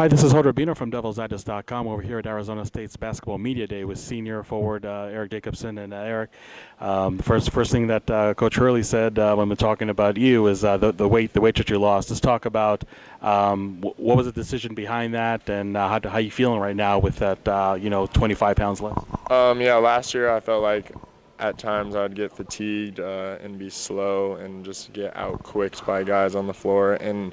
Hi, this is Rubino from DevilsDigest.com over here at Arizona State's Basketball Media Day with senior forward Eric Jacobsen. And Eric, first thing that Coach Hurley said when we're talking about you is the weight that you lost. Let's talk about what was the decision behind that, and how you feeling right now with that 25 pounds less. Yeah, last year I felt like at times I'd get fatigued and be slow and just get out-quicked by guys on the floor. And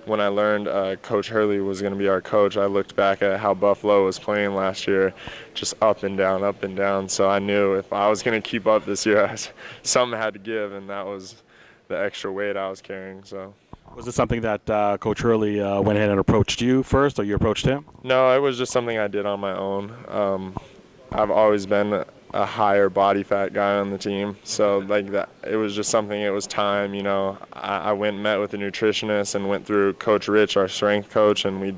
when I learned Coach Hurley was going to be our coach, I looked back at how Buffalo was playing last year, just up and down, up and down. So I knew if I was going to keep up this year, something had to give, and that was the extra weight I was carrying. So. Was it something that Coach Hurley went ahead and approached you first, or you approached him? No, it was just something I did on my own. I've always been a higher body fat guy on the team, so like that, it was just something. It was time, I went and met with a nutritionist and went through Coach Rich, our strength coach, and we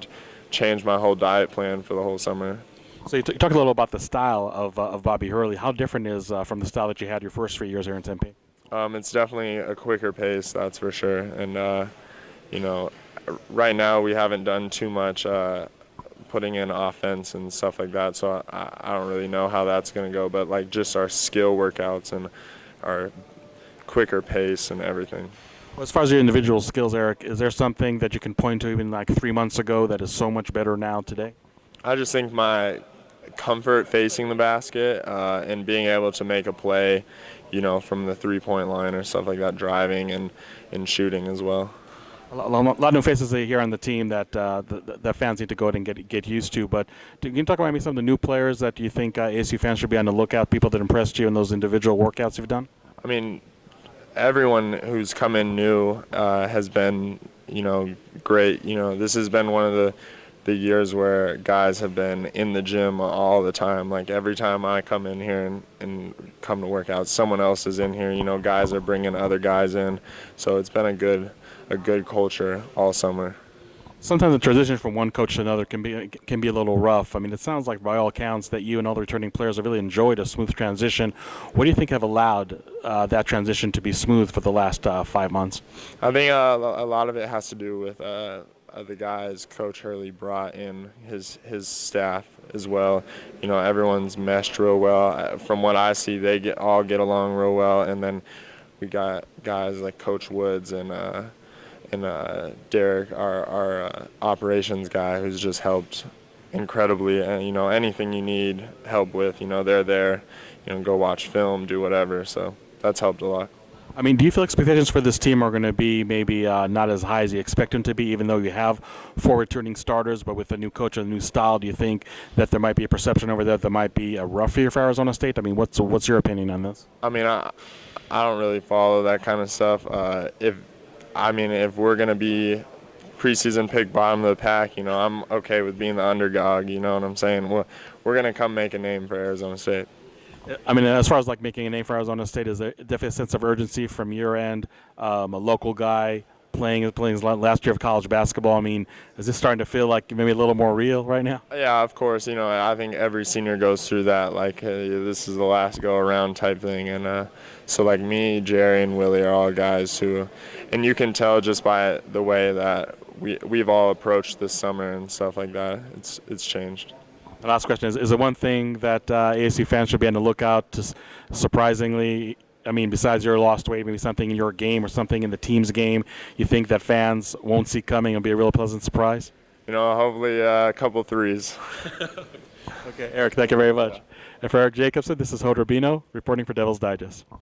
changed my whole diet plan for the whole summer. So you talked a little about the style of Bobby Hurley. How different is from the style that you had your first 3 years here in Tempe? It's definitely a quicker pace, that's for sure. And right now we haven't done too much putting in offense and stuff like that, so I don't really know how that's going to go, but like just our skill workouts and our quicker pace and everything. Well, as far as your individual skills, Eric, is there something that you can point to even like 3 months ago that is so much better now today? I just think my comfort facing the basket and being able to make a play, from the three-point line or stuff like that, driving and shooting as well. A lot of new faces here on the team that the fans need to go ahead and get used to. But can you talk about maybe some of the new players that you think ASU fans should be on the lookout, people that impressed you in those individual workouts you've done? I mean, everyone who's come in new has been, great. This has been one of the years where guys have been in the gym all the time. Like every time I come in here and come to work out, someone else is in here. Guys are bringing other guys in. So it's been a good culture all summer. Sometimes the transition from one coach to another can be a little rough. I mean, it sounds like by all accounts that you and all the returning players have really enjoyed a smooth transition. What do you think have allowed that transition to be smooth for the last 5 months? I think a lot of it has to do with the guys Coach Hurley brought in, his staff as well. Everyone's meshed real well. From what I see, they all get along real well. And then we got guys like Coach Woods and Derek, our operations guy, who's just helped incredibly. And anything you need help with, they're there. Go watch film, do whatever. So that's helped a lot. I mean, do you feel expectations for this team are going to be maybe not as high as you expect them to be, even though you have 4 returning starters, but with a new coach and a new style? Do you think that there might be a perception over there that might be a rough year for Arizona State? I mean, what's your opinion on this? I mean, I don't really follow that kind of stuff. If we're going to be preseason pick bottom of the pack, I'm okay with being the underdog, you know what I'm saying? We're going to come make a name for Arizona State. I mean, as far as like making a name for Arizona State, is there definitely a sense of urgency from your end? A local guy playing his last year of college basketball. I mean, is this starting to feel like maybe a little more real right now? Yeah, of course. I think every senior goes through that, like, hey, this is the last go-around type thing. And so, like, me, Jerry, and Willie are all guys who, and you can tell just by the way that we've all approached this summer and stuff like that, it's changed. The last question is there one thing that ASU fans should be on the lookout to, surprisingly, I mean, besides your lost weight, maybe something in your game or something in the team's game you think that fans won't see coming and be a real pleasant surprise? Hopefully a couple threes. Okay, Eric, thank you very much. And for Eric Jacobsen, this is Rubino reporting for Devil's Digest.